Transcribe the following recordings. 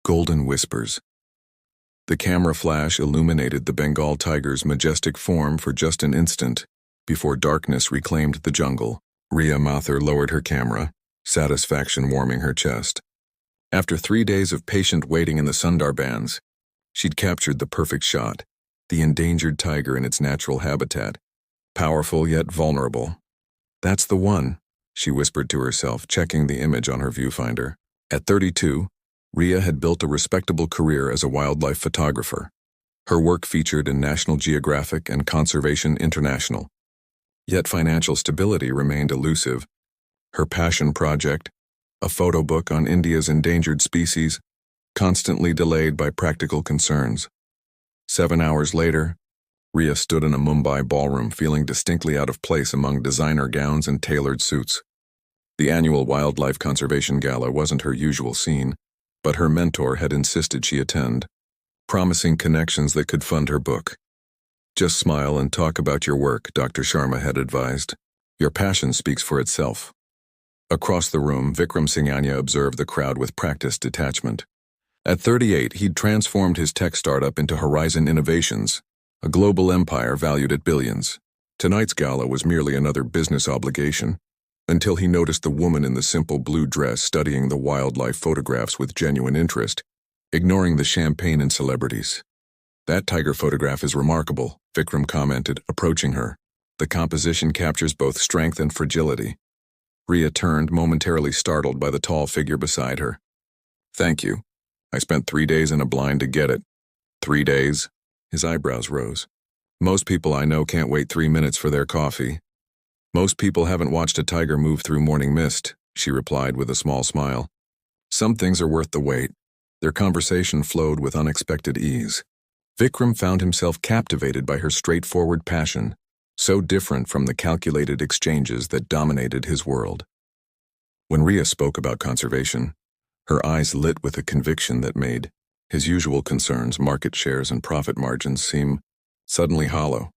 golden whispers. The camera flash illuminated the Bengal tiger's majestic form for just an instant before darkness reclaimed the jungle. Rhea Mathur lowered her camera, satisfaction warming her chest. After 3 days of patient waiting in the Sundarbans, she'd captured the perfect shot, the endangered tiger in its natural habitat, powerful yet vulnerable. "That's the one," she whispered to herself, checking the image on her viewfinder. At 32, Rhea had built a respectable career as a wildlife photographer. Her work featured in National Geographic and Conservation International. Yet financial stability remained elusive. Her passion project, a photo book on India's endangered species, constantly delayed by practical concerns. 7 hours later, Rhea stood in a Mumbai ballroom feeling distinctly out of place among designer gowns and tailored suits. The annual Wildlife Conservation Gala wasn't her usual scene, but her mentor had insisted she attend, promising connections that could fund her book. "Just smile and talk about your work," Dr. Sharma had advised. "Your passion speaks for itself." Across the room, Vikram Singhania observed the crowd with practiced detachment. At 38, he'd transformed his tech startup into Horizon Innovations, a global empire valued at billions. Tonight's gala was merely another business obligation, until he noticed the woman in the simple blue dress studying the wildlife photographs with genuine interest, ignoring the champagne and celebrities. "That tiger photograph is remarkable," Vikram commented, approaching her. "The composition captures both strength and fragility." Rhea turned, momentarily startled by the tall figure beside her. "Thank you. I spent 3 days in a blind to get it." 3 days? His eyebrows rose. "Most people I know can't wait 3 minutes for their coffee." "Most people haven't watched a tiger move through morning mist," she replied with a small smile. "Some things are worth the wait." Their conversation flowed with unexpected ease. Vikram found himself captivated by her straightforward passion, so different from the calculated exchanges that dominated his world. When Rhea spoke about conservation, her eyes lit with a conviction that made his usual concerns, market shares and profit margins, seem suddenly hollow.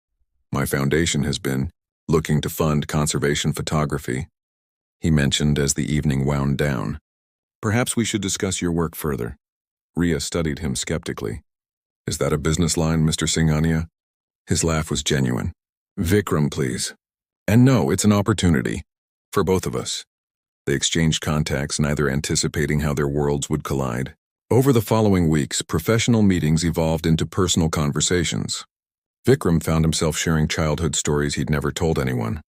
"My foundation has been looking to fund conservation photography," he mentioned as the evening wound down. "Perhaps we should discuss your work further." Rhea studied him skeptically. "Is that a business line, Mr. Singhania?" His laugh was genuine. "Vikram, please." "And no, it's an opportunity. For both of us." They exchanged contacts, neither anticipating how their worlds would collide. Over the following weeks, professional meetings evolved into personal conversations. Vikram found himself sharing childhood stories he'd never told anyone.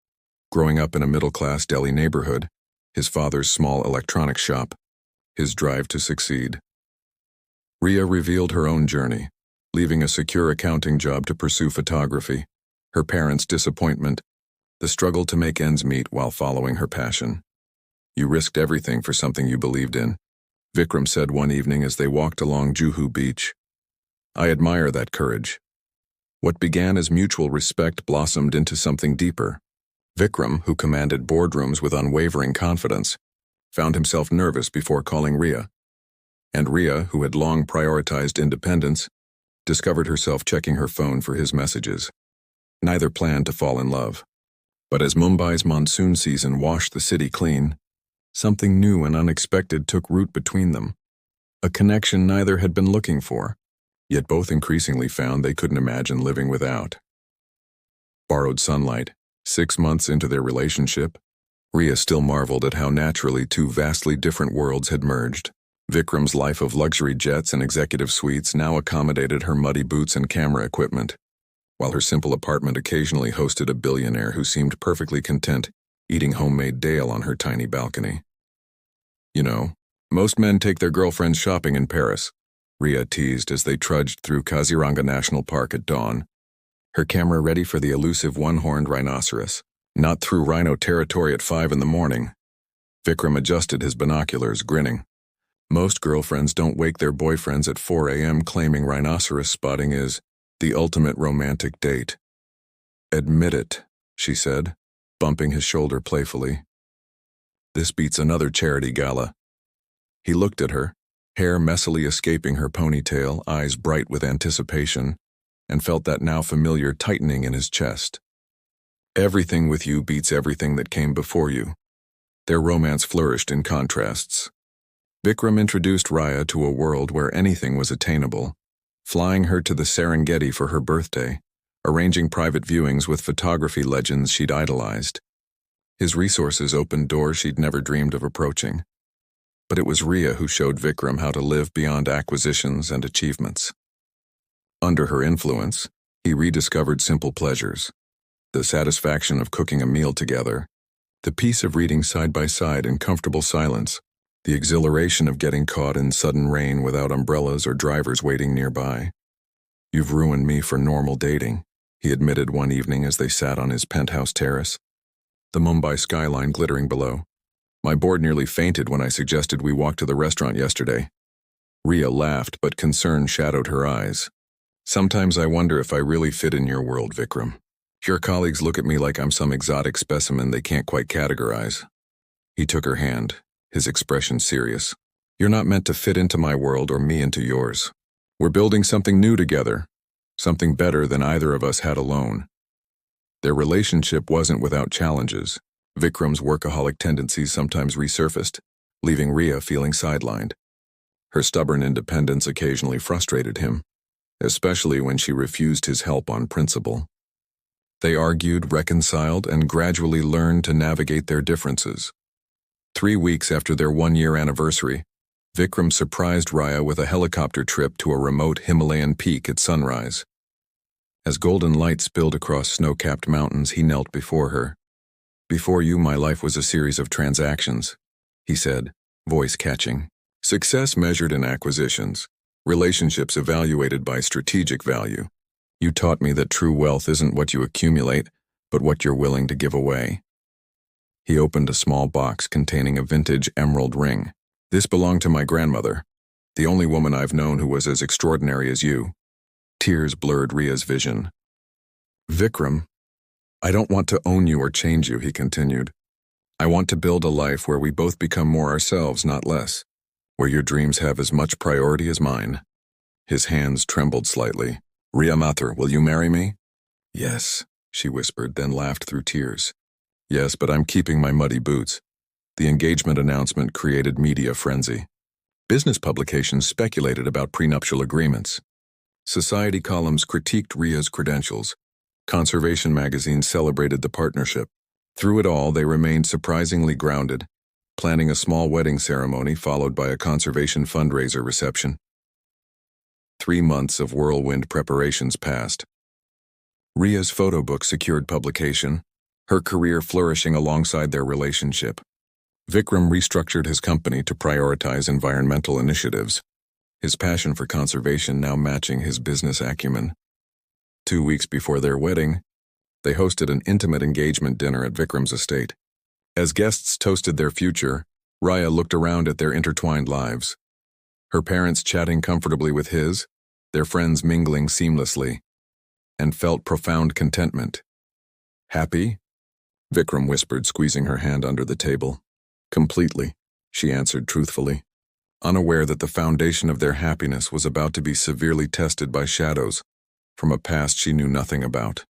Growing up in a middle-class Delhi neighborhood, his father's small electronics shop, his drive to succeed. Rhea revealed her own journey, leaving a secure accounting job to pursue photography, her parents' disappointment, the struggle to make ends meet while following her passion. "You risked everything for something you believed in," Vikram said one evening as they walked along Juhu Beach. "I admire that courage." What began as mutual respect blossomed into something deeper. Vikram, who commanded boardrooms with unwavering confidence, found himself nervous before calling Rhea. And Rhea, who had long prioritized independence, discovered herself checking her phone for his messages. Neither planned to fall in love. But as Mumbai's monsoon season washed the city clean, something new and unexpected took root between them. A connection neither had been looking for, yet both increasingly found they couldn't imagine living without. Borrowed sunlight. 6 months into their relationship, Rhea still marveled at how naturally two vastly different worlds had merged. Vikram's life of luxury jets and executive suites now accommodated her muddy boots and camera equipment, while her simple apartment occasionally hosted a billionaire who seemed perfectly content eating homemade dale on her tiny balcony. "You know, most men take their girlfriends shopping in Paris," Rhea teased as they trudged through Kaziranga National Park at dawn, her camera ready for the elusive one-horned rhinoceros. "Not through rhino territory at 5 in the morning." Vikram adjusted his binoculars, grinning. "Most girlfriends don't wake their boyfriends at 4 a.m. claiming rhinoceros spotting is the ultimate romantic date." "Admit it," she said, bumping his shoulder playfully. "This beats another charity gala." He looked at her, hair messily escaping her ponytail, eyes bright with anticipation, and felt that now familiar tightening in his chest. "Everything with you beats everything that came before you." Their romance flourished in contrasts. Vikram introduced Raya to a world where anything was attainable, flying her to the Serengeti for her birthday, arranging private viewings with photography legends she'd idolized. His resources opened doors she'd never dreamed of approaching. But it was Rhea who showed Vikram how to live beyond acquisitions and achievements. Under her influence, he rediscovered simple pleasures, the satisfaction of cooking a meal together, the peace of reading side by side in comfortable silence, the exhilaration of getting caught in sudden rain without umbrellas or drivers waiting nearby. "You've ruined me for normal dating," he admitted one evening as they sat on his penthouse terrace, the Mumbai skyline glittering below. "My board nearly fainted when I suggested we walk to the restaurant yesterday." Rhea laughed, but concern shadowed her eyes. "Sometimes I wonder if I really fit in your world, Vikram. Your colleagues look at me like I'm some exotic specimen they can't quite categorize." He took her hand, his expression serious. "You're not meant to fit into my world or me into yours. We're building something new together, something better than either of us had alone." Their relationship wasn't without challenges. Vikram's workaholic tendencies sometimes resurfaced, leaving Rhea feeling sidelined. Her stubborn independence occasionally frustrated him, especially when she refused his help on principle. They argued, reconciled, and gradually learned to navigate their differences. 3 weeks after their 1-year anniversary, Vikram surprised Raya with a helicopter trip to a remote Himalayan peak at sunrise. As golden light spilled across snow-capped mountains, he knelt before her. "Before you, my life was a series of transactions," he said, voice catching. "Success measured in acquisitions, relationships evaluated by strategic value. You taught me that true wealth isn't what you accumulate, but what you're willing to give away." He opened a small box containing a vintage emerald ring. "This belonged to my grandmother, the only woman I've known who was as extraordinary as you." Tears blurred Rhea's vision. "Vikram, I don't want to own you or change you," he continued. "I want to build a life where we both become more ourselves, not less, where your dreams have as much priority as mine." His hands trembled slightly. "Rhea Mathur, will you marry me?" "Yes," she whispered, then laughed through tears. "Yes, but I'm keeping my muddy boots." The engagement announcement created media frenzy. Business publications speculated about prenuptial agreements. Society columns critiqued Rhea's credentials. Conservation magazines celebrated the partnership. Through it all, they remained surprisingly grounded, planning a small wedding ceremony followed by a conservation fundraiser reception. 3 months of whirlwind preparations passed. Rhea's photo book secured publication, her career flourishing alongside their relationship. Vikram restructured his company to prioritize environmental initiatives, his passion for conservation now matching his business acumen. 2 weeks before their wedding, they hosted an intimate engagement dinner at Vikram's estate. As guests toasted their future, Raya looked around at their intertwined lives. Her parents chatting comfortably with his, their friends mingling seamlessly, and felt profound contentment. "Happy?" Vikram whispered, squeezing her hand under the table. "Completely," she answered truthfully, unaware that the foundation of their happiness was about to be severely tested by shadows from a past she knew nothing about.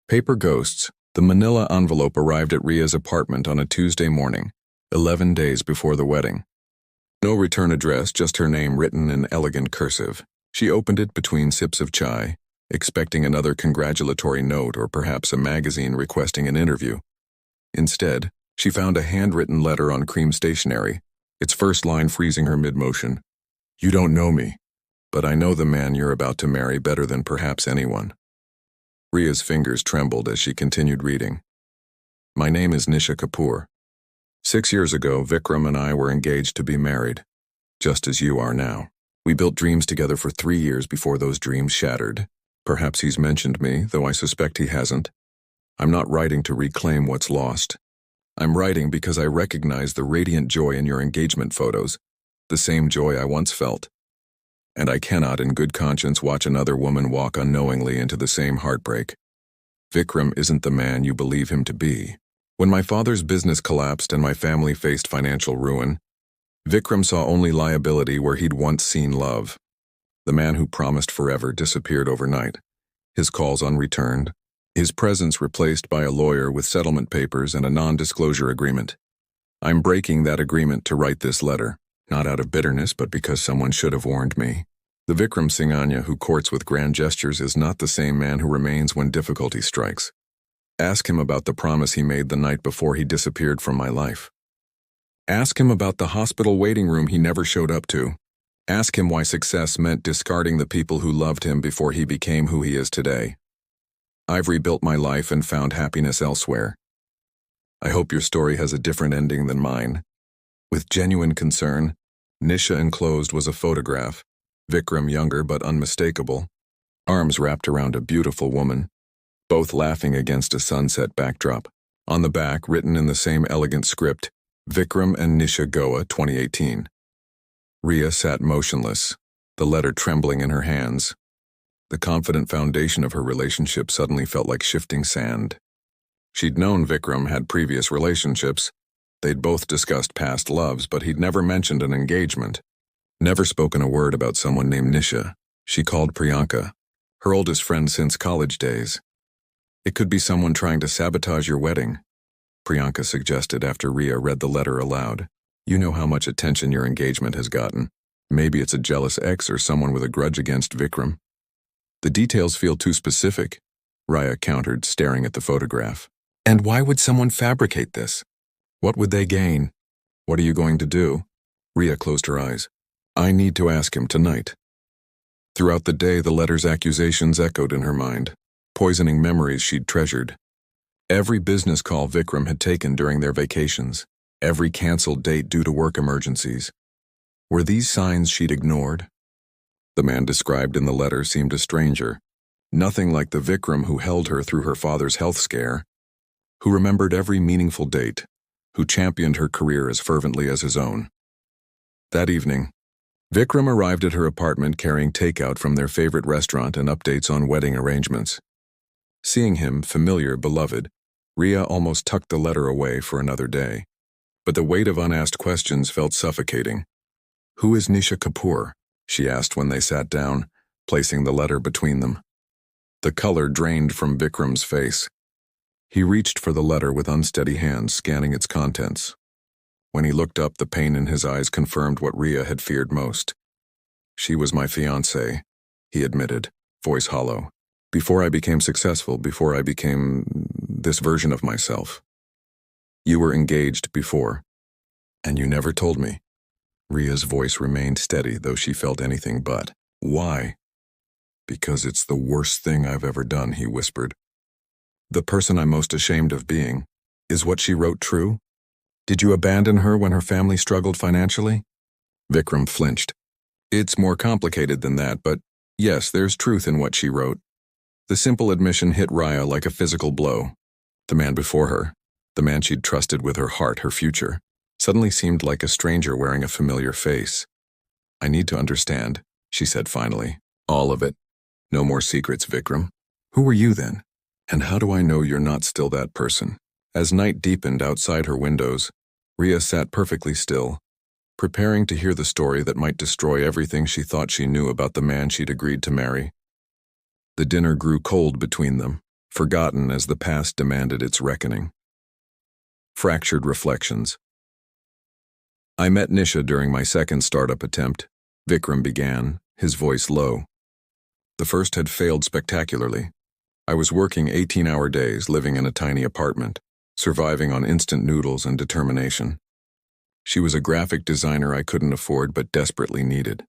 Paper Ghosts. The manila envelope arrived at Rhea's apartment on a Tuesday morning, 11 days before the wedding. No return address, just her name written in elegant cursive. She opened it between sips of chai, expecting another congratulatory note or perhaps a magazine requesting an interview. Instead, she found a handwritten letter on cream stationery, its first line freezing her mid-motion. "You don't know me, but I know the man you're about to marry better than perhaps anyone." Rhea's fingers trembled as she continued reading. "My name is Nisha Kapoor. 6 years ago, Vikram and I were engaged to be married, just as you are now. We built dreams together for 3 years before those dreams shattered. Perhaps he's mentioned me, though I suspect he hasn't. I'm not writing to reclaim what's lost. I'm writing because I recognize the radiant joy in your engagement photos, the same joy I once felt. And I cannot in good conscience watch another woman walk unknowingly into the same heartbreak. Vikram isn't the man you believe him to be. When my father's business collapsed and my family faced financial ruin, Vikram saw only liability where he'd once seen love. The man who promised forever disappeared overnight, his calls unreturned, his presence replaced by a lawyer with settlement papers and a non-disclosure agreement. I'm breaking that agreement to write this letter, not out of bitterness but because someone should have warned me. The Vikram Singhania who courts with grand gestures is not the same man who remains when difficulty strikes. Ask him about the promise he made the night before he disappeared from my life. Ask him about the hospital waiting room he never showed up to. Ask him why success meant discarding the people who loved him before he became who he is today. I've rebuilt my life and found happiness elsewhere. I hope your story has a different ending than mine. With genuine concern, Nisha enclosed was a photograph, Vikram younger but unmistakable, arms wrapped around a beautiful woman, both laughing against a sunset backdrop. On the back, written in the same elegant script, Vikram and Nisha Goa 2018. Ria sat motionless, the letter trembling in her hands. The confident foundation of her relationship suddenly felt like shifting sand. She'd known Vikram had previous relationships. They'd both discussed past loves, but he'd never mentioned an engagement. Never spoken a word about someone named Nisha. She called Priyanka, her oldest friend since college days. It could be someone trying to sabotage your wedding, Priyanka suggested after Ria read the letter aloud. You know how much attention your engagement has gotten. Maybe it's a jealous ex or someone with a grudge against Vikram. The details feel too specific, Ria countered, staring at the photograph. And why would someone fabricate this? What would they gain? What are you going to do? Ria closed her eyes. I need to ask him tonight. Throughout the day, the letter's accusations echoed in her mind, poisoning memories she'd treasured. Every business call Vikram had taken during their vacations, every canceled date due to work emergencies. Were these signs she'd ignored? The man described in the letter seemed a stranger, nothing like the Vikram who held her through her father's health scare, who remembered every meaningful date, who championed her career as fervently as his own. That evening, Vikram arrived at her apartment carrying takeout from their favorite restaurant and updates on wedding arrangements. Seeing him, familiar, beloved, Ria almost tucked the letter away for another day. But the weight of unasked questions felt suffocating. Who is Nisha Kapoor? She asked when they sat down, placing the letter between them. The color drained from Vikram's face. He reached for the letter with unsteady hands, scanning its contents. When he looked up, the pain in his eyes confirmed what Ria had feared most. She was my fiancée, he admitted, voice hollow. Before I became successful, before I became this version of myself. You were engaged before, and you never told me. Ria's voice remained steady, though she felt anything but. Why? Because it's the worst thing I've ever done, he whispered. The person I'm most ashamed of being. Is what she wrote true? Did you abandon her when her family struggled financially? Vikram flinched. It's more complicated than that, but yes, there's truth in what she wrote. The simple admission hit Ria like a physical blow. The man before her, the man she'd trusted with her heart, her future, suddenly seemed like a stranger wearing a familiar face. I need to understand, she said finally. All of it. No more secrets, Vikram. Who were you then? And how do I know you're not still that person? As night deepened outside her windows, Ria sat perfectly still, preparing to hear the story that might destroy everything she thought she knew about the man she'd agreed to marry. The dinner grew cold between them, forgotten as the past demanded its reckoning. Fractured reflections. I met Nisha during my second startup attempt, Vikram began, his voice low. The first had failed spectacularly. I was working 18-hour days, living in a tiny apartment, surviving on instant noodles and determination. She was a graphic designer I couldn't afford but desperately needed.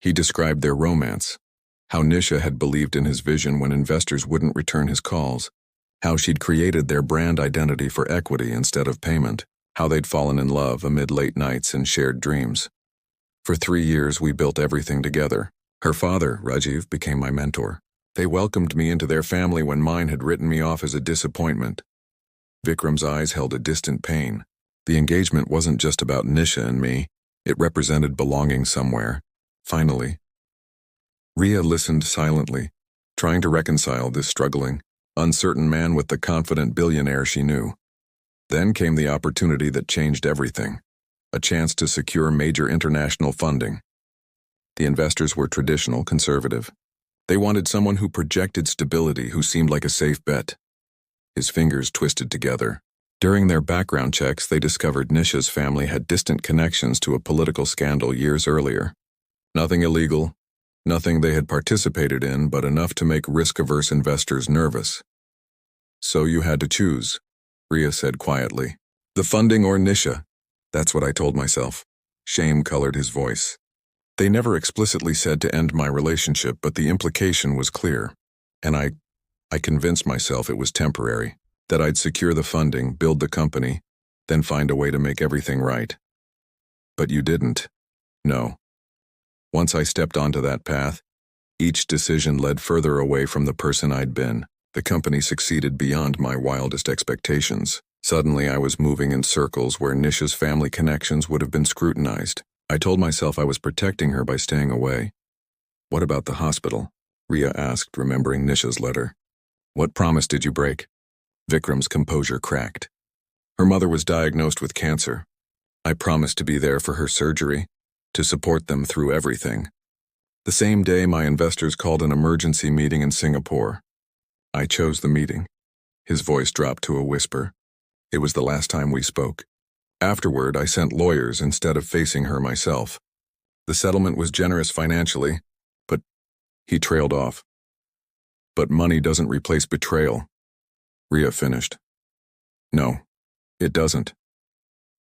He described their romance, how Nisha had believed in his vision when investors wouldn't return his calls, how she'd created their brand identity for equity instead of payment, how they'd fallen in love amid late nights and shared dreams. For 3 years, we built everything together. Her father, Rajiv, became my mentor. They welcomed me into their family when mine had written me off as a disappointment. Vikram's eyes held a distant pain. The engagement wasn't just about Nisha and me. It represented belonging somewhere. Finally. Ria listened silently, trying to reconcile this struggling, uncertain man with the confident billionaire she knew. Then came the opportunity that changed everything, a chance to secure major international funding. The investors were traditional, conservative. They wanted someone who projected stability, who seemed like a safe bet. His fingers twisted together. During their background checks, they discovered Nisha's family had distant connections to a political scandal years earlier. Nothing illegal, nothing they had participated in, but enough to make risk-averse investors nervous. So you had to choose, Ria said quietly. The funding or Nisha? That's what I told myself. Shame colored his voice. They never explicitly said to end my relationship, but the implication was clear. And I convinced myself it was temporary, that I'd secure the funding, build the company, then find a way to make everything right. But you didn't. No. Once I stepped onto that path, each decision led further away from the person I'd been. The company succeeded beyond my wildest expectations. Suddenly I was moving in circles where Nisha's family connections would have been scrutinized. I told myself I was protecting her by staying away. What about the hospital? Ria asked, remembering Nisha's letter. What promise did you break? Vikram's composure cracked. Her mother was diagnosed with cancer. I promised to be there for her surgery, to support them through everything. The same day, my investors called an emergency meeting in Singapore. I chose the meeting. His voice dropped to a whisper. It was the last time we spoke. Afterward, I sent lawyers instead of facing her myself. The settlement was generous financially, but he trailed off. But money doesn't replace betrayal. Ria finished. No, it doesn't.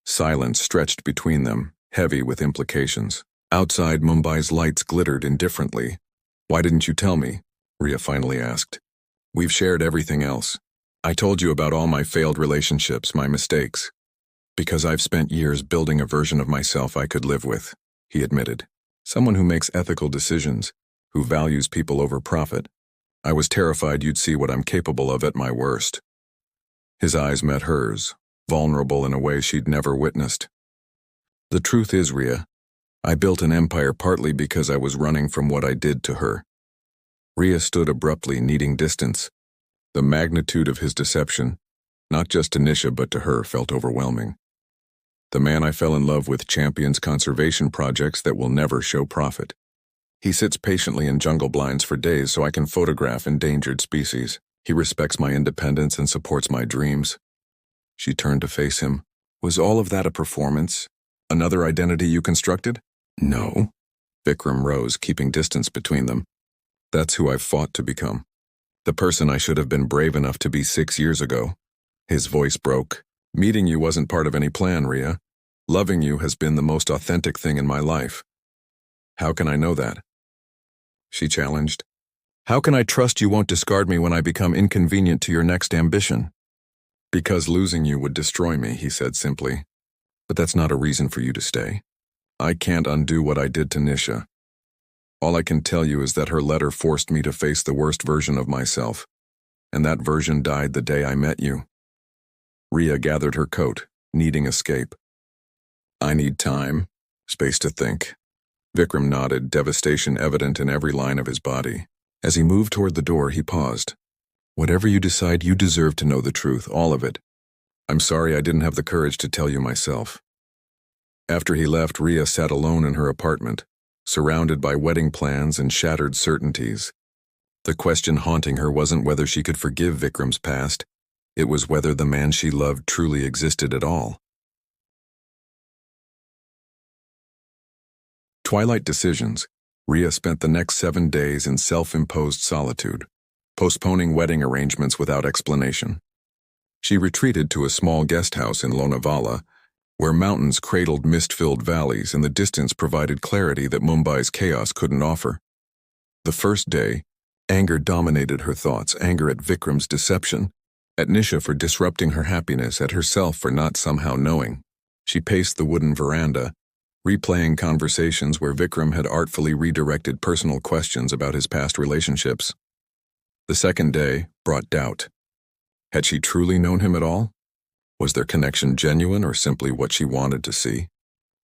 Silence stretched between them, heavy with implications. Outside, Mumbai's lights glittered indifferently. Why didn't you tell me? Ria finally asked. We've shared everything else. I told you about all my failed relationships, my mistakes. Because I've spent years building a version of myself I could live with, he admitted. Someone who makes ethical decisions, who values people over profit. I was terrified you'd see what I'm capable of at my worst. His eyes met hers, vulnerable in a way she'd never witnessed. The truth is, Ria, I built an empire partly because I was running from what I did to her. Ria stood abruptly, needing distance. The magnitude of his deception, not just to Nisha but to her, felt overwhelming. The man I fell in love with champions conservation projects that will never show profit. He sits patiently in jungle blinds for days so I can photograph endangered species. He respects my independence and supports my dreams. She turned to face him. Was all of that a performance? Another identity you constructed? No. Vikram rose, keeping distance between them. That's who I've fought to become. The person I should have been brave enough to be 6 years ago. His voice broke. Meeting you wasn't part of any plan, Ria. Loving you has been the most authentic thing in my life. How can I know that? She challenged. How can I trust you won't discard me when I become inconvenient to your next ambition? Because losing you would destroy me, he said simply. But that's not a reason for you to stay. I can't undo what I did to Nisha. All I can tell you is that her letter forced me to face the worst version of myself, and that version died the day I met you. Ria gathered her coat, needing escape. I need time, space to think. Vikram nodded, devastation evident in every line of his body. As he moved toward the door, he paused. Whatever you decide, you deserve to know the truth, all of it. I'm sorry I didn't have the courage to tell you myself. After he left, Ria sat alone in her apartment, surrounded by wedding plans and shattered certainties. The question haunting her wasn't whether she could forgive Vikram's past, it was whether the man she loved truly existed at all. Twilight decisions. Ria spent the next 7 days in self-imposed solitude, postponing wedding arrangements without explanation. She retreated to a small guest house in Lonavala, where mountains cradled mist-filled valleys and the distance provided clarity that Mumbai's chaos couldn't offer. The first day, anger dominated her thoughts, anger at Vikram's deception, at Nisha for disrupting her happiness, at herself for not somehow knowing. She paced the wooden veranda, replaying conversations where Vikram had artfully redirected personal questions about his past relationships. The second day brought doubt. Had she truly known him at all? Was their connection genuine or simply what she wanted to see?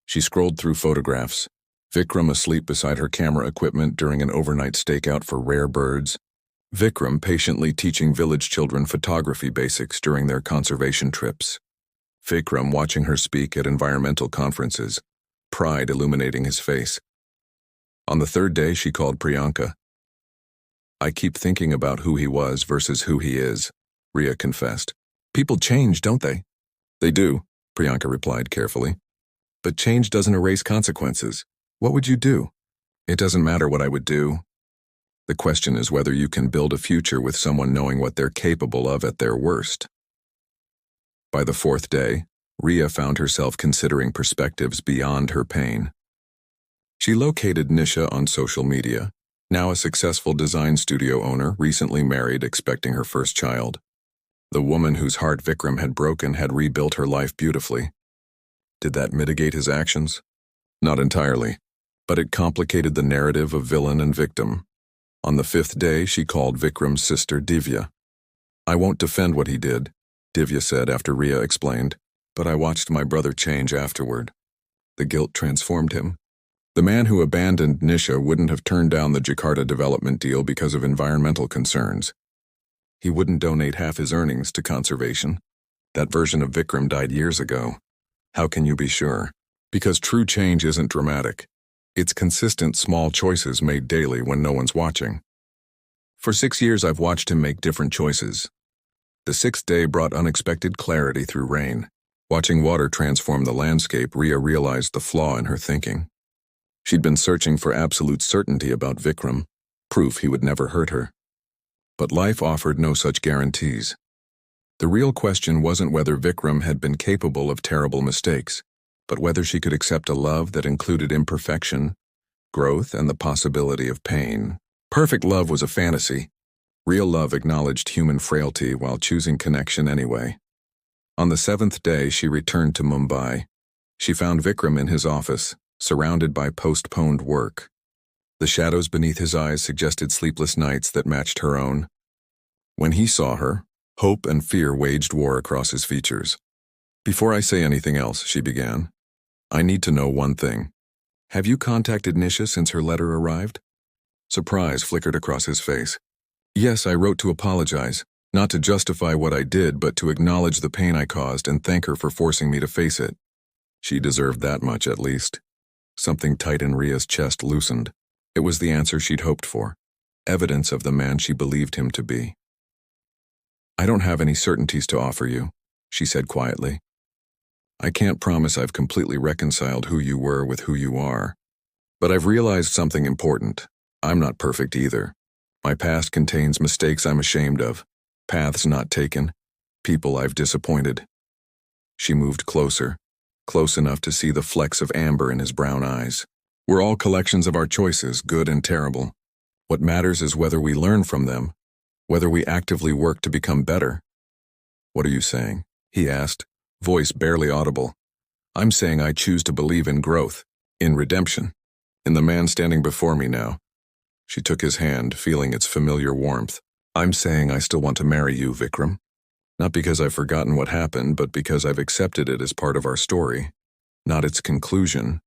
She scrolled through photographs. Vikram asleep beside her camera equipment during an overnight stakeout for rare birds. Vikram patiently teaching village children photography basics during their conservation trips. Vikram watching her speak at environmental conferences, pride illuminating his face. On the third day, she called Priyanka. I keep thinking about who he was versus who he is, Ria confessed. People change, don't they? They do, Priyanka replied carefully. But change doesn't erase consequences. What would you do? It doesn't matter what I would do. The question is whether you can build a future with someone knowing what they're capable of at their worst. By the fourth day, Ria found herself considering perspectives beyond her pain. She located Nisha on social media, now a successful design studio owner, recently married, expecting her first child. The woman whose heart Vikram had broken had rebuilt her life beautifully. Did that mitigate his actions? Not entirely, but it complicated the narrative of villain and victim. On the fifth day, she called Vikram's sister Divya. I won't defend what he did, Divya said after Ria explained, but I watched my brother change afterward. The guilt transformed him. The man who abandoned Nisha wouldn't have turned down the Jakarta development deal because of environmental concerns. He wouldn't donate half his earnings to conservation. That version of Vikram died years ago. How can you be sure? Because true change isn't dramatic. It's consistent small choices made daily when no one's watching. For 6 years I've watched him make different choices. The sixth day brought unexpected clarity through rain. Watching water transform the landscape, Ria realized the flaw in her thinking. She'd been searching for absolute certainty about Vikram, proof he would never hurt her. But life offered no such guarantees. The real question wasn't whether Vikram had been capable of terrible mistakes, but whether she could accept a love that included imperfection, growth, and the possibility of pain. Perfect love was a fantasy. Real love acknowledged human frailty while choosing connection anyway. On the seventh day, she returned to Mumbai. She found Vikram in his office, surrounded by postponed work. The shadows beneath his eyes suggested sleepless nights that matched her own. When he saw her, hope and fear waged war across his features. Before I say anything else, she began, I need to know one thing. Have you contacted Nisha since her letter arrived? Surprise flickered across his face. Yes, I wrote to apologize, not to justify what I did, but to acknowledge the pain I caused and thank her for forcing me to face it. She deserved that much, at least. Something tight in Ria's chest loosened. It was the answer she'd hoped for, evidence of the man she believed him to be. I don't have any certainties to offer you, she said quietly. I can't promise I've completely reconciled who you were with who you are. But I've realized something important. I'm not perfect either. My past contains mistakes I'm ashamed of, paths not taken, people I've disappointed. She moved closer, close enough to see the flecks of amber in his brown eyes. We're all collections of our choices, good and terrible. What matters is whether we learn from them, whether we actively work to become better. What are you saying? He asked, voice barely audible. I'm saying I choose to believe in growth, in redemption, in the man standing before me now. She took his hand, feeling its familiar warmth. I'm saying I still want to marry you, Vikram. Not because I've forgotten what happened, but because I've accepted it as part of our story, not its conclusion.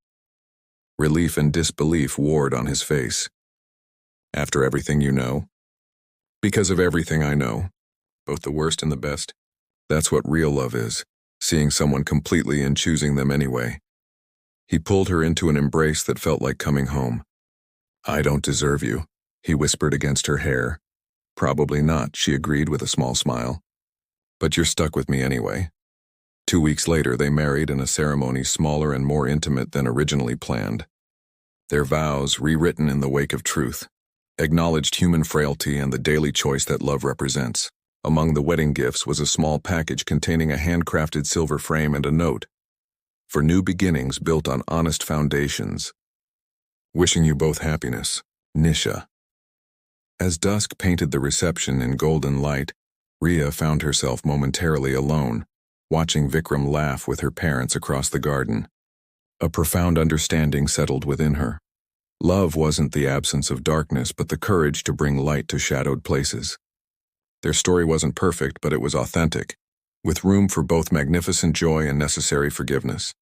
Relief and disbelief warred on his face. After everything you know? Because of everything I know, both the worst and the best. That's what real love is. Seeing someone completely and choosing them anyway. He pulled her into an embrace that felt like coming home. I don't deserve you, he whispered against her hair. Probably not, she agreed with a small smile. But you're stuck with me anyway. 2 weeks later, they married in a ceremony smaller and more intimate than originally planned. Their vows, rewritten in the wake of truth, acknowledged human frailty and the daily choice that love represents. Among the wedding gifts was a small package containing a handcrafted silver frame and a note. For new beginnings built on honest foundations. Wishing you both happiness, Nisha. As dusk painted the reception in golden light, Ria found herself momentarily alone, watching Vikram laugh with her parents across the garden. A profound understanding settled within her. Love wasn't the absence of darkness, but the courage to bring light to shadowed places. Their story wasn't perfect, but it was authentic, with room for both magnificent joy and necessary forgiveness.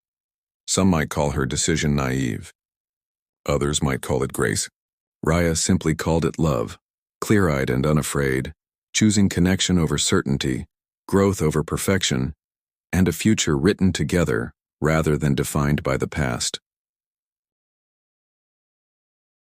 Some might call her decision naive. Others might call it grace. Ria simply called it love, clear-eyed and unafraid, choosing connection over certainty, growth over perfection, and a future written together rather than defined by the past.